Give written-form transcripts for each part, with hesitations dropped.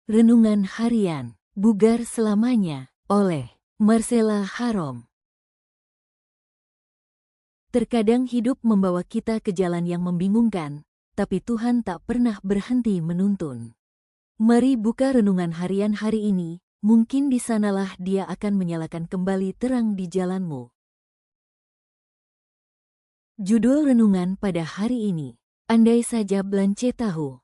Renungan Harian, Bugar Selamanya, oleh Marcella Harom. Terkadang hidup membawa kita ke jalan yang membingungkan, tapi Tuhan tak pernah berhenti menuntun. Mari buka renungan harian hari ini, mungkin di sanalah Dia akan menyalakan kembali terang di jalanmu. Judul renungan pada hari ini, andai saja Blanche tahu.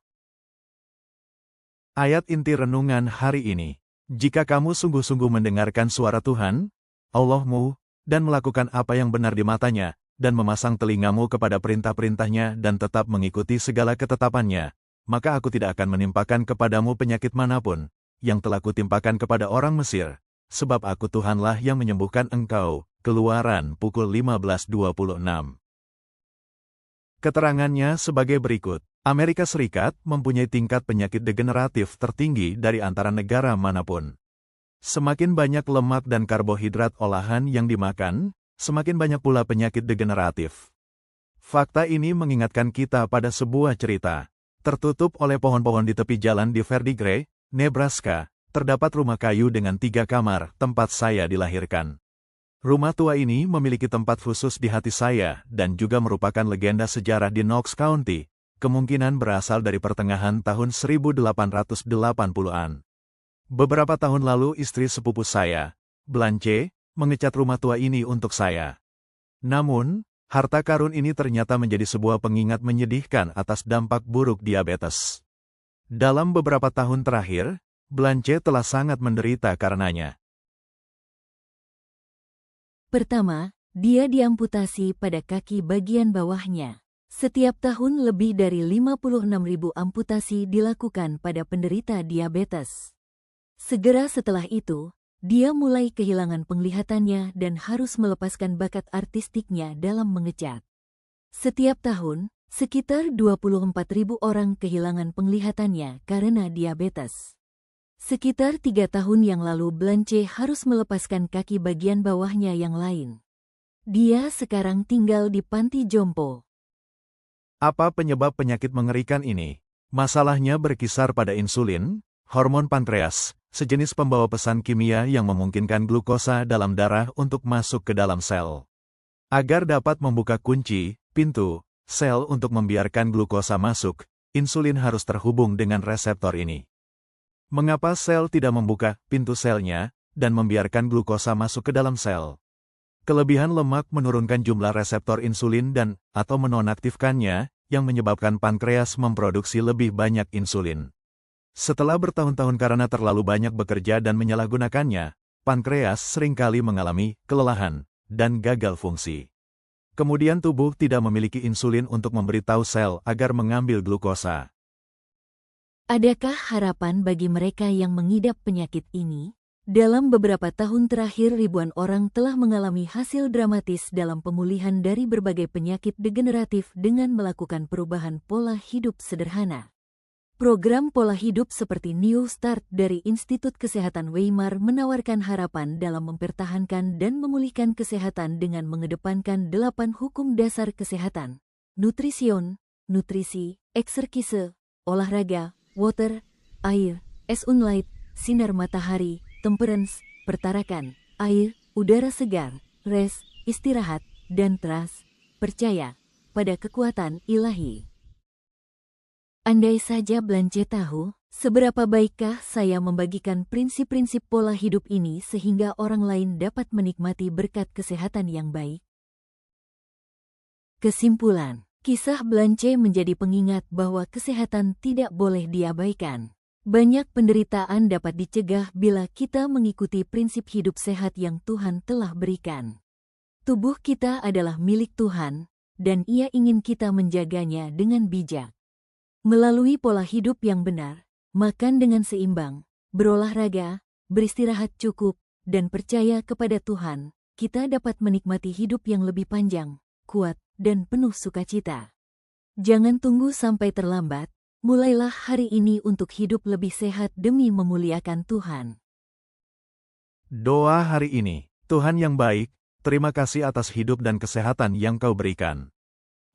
Ayat inti renungan hari ini, jika kamu sungguh-sungguh mendengarkan suara Tuhan, Allahmu, dan melakukan apa yang benar di matanya, dan memasang telingamu kepada perintah-perintahnya dan tetap mengikuti segala ketetapannya, maka aku tidak akan menimpakan kepadamu penyakit manapun, yang telah kutimpakan kepada orang Mesir, sebab aku Tuhanlah yang menyembuhkan engkau. Keluaran pukul 15.26. Keterangannya sebagai berikut. Amerika Serikat mempunyai tingkat penyakit degeneratif tertinggi dari antara negara manapun. Semakin banyak lemak dan karbohidrat olahan yang dimakan, semakin banyak pula penyakit degeneratif. Fakta ini mengingatkan kita pada sebuah cerita. Tertutup oleh pohon-pohon di tepi jalan di Verdigre, Nebraska, terdapat rumah kayu dengan 3 kamar tempat saya dilahirkan. Rumah tua ini memiliki tempat khusus di hati saya dan juga merupakan legenda sejarah di Knox County, kemungkinan berasal dari pertengahan tahun 1880-an. Beberapa tahun lalu istri sepupu saya, Blanche, mengecat rumah tua ini untuk saya. Namun, harta karun ini ternyata menjadi sebuah pengingat menyedihkan atas dampak buruk diabetes. Dalam beberapa tahun terakhir, Blanche telah sangat menderita karenanya. Pertama, dia diamputasi pada kaki bagian bawahnya. Setiap tahun lebih dari 56.000 amputasi dilakukan pada penderita diabetes. Segera setelah itu, dia mulai kehilangan penglihatannya dan harus melepaskan bakat artistiknya dalam mengecat. Setiap tahun, sekitar 24.000 orang kehilangan penglihatannya karena diabetes. Sekitar 3 tahun yang lalu Blanche harus melepaskan kaki bagian bawahnya yang lain. Dia sekarang tinggal di panti jompo. Apa penyebab penyakit mengerikan ini? Masalahnya berkisar pada insulin, hormon pankreas, sejenis pembawa pesan kimia yang memungkinkan glukosa dalam darah untuk masuk ke dalam sel. Agar dapat membuka kunci, pintu, sel untuk membiarkan glukosa masuk, insulin harus terhubung dengan reseptor ini. Mengapa sel tidak membuka pintu selnya dan membiarkan glukosa masuk ke dalam sel? Kelebihan lemak menurunkan jumlah reseptor insulin dan atau menonaktifkannya, yang menyebabkan pankreas memproduksi lebih banyak insulin. Setelah bertahun-tahun karena terlalu banyak bekerja dan menyalahgunakannya, pankreas seringkali mengalami kelelahan dan gagal fungsi. Kemudian tubuh tidak memiliki insulin untuk memberitahu sel agar mengambil glukosa. Adakah harapan bagi mereka yang mengidap penyakit ini? Dalam beberapa tahun terakhir ribuan orang telah mengalami hasil dramatis dalam pemulihan dari berbagai penyakit degeneratif dengan melakukan perubahan pola hidup sederhana. Program pola hidup seperti New Start dari Institut Kesehatan Weimar menawarkan harapan dalam mempertahankan dan memulihkan kesehatan dengan mengedepankan 8 hukum dasar kesehatan: nutrition, nutrisi, ekserkise, olahraga, water, air, sunlight, sinar matahari, temperance, pertarakan, air, udara segar, rest, istirahat, dan trust, percaya pada kekuatan ilahi. Andai saja Blanche tahu, seberapa baikkah saya membagikan prinsip-prinsip pola hidup ini sehingga orang lain dapat menikmati berkat kesehatan yang baik. Kesimpulan, kisah Blanche menjadi pengingat bahwa kesehatan tidak boleh diabaikan. Banyak penderitaan dapat dicegah bila kita mengikuti prinsip hidup sehat yang Tuhan telah berikan. Tubuh kita adalah milik Tuhan, dan Ia ingin kita menjaganya dengan bijak. Melalui pola hidup yang benar, makan dengan seimbang, berolahraga, beristirahat cukup, dan percaya kepada Tuhan, kita dapat menikmati hidup yang lebih panjang, kuat, dan penuh sukacita. Jangan tunggu sampai terlambat. Mulailah hari ini untuk hidup lebih sehat demi memuliakan Tuhan. Doa hari ini, Tuhan yang baik, terima kasih atas hidup dan kesehatan yang Kau berikan.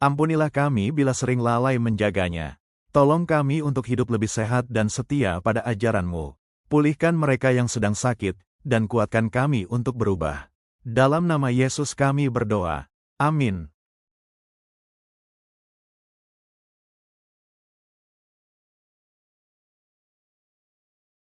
Ampunilah kami bila sering lalai menjaganya. Tolong kami untuk hidup lebih sehat dan setia pada ajaran-Mu. Pulihkan mereka yang sedang sakit, dan kuatkan kami untuk berubah. Dalam nama Yesus kami berdoa. Amin.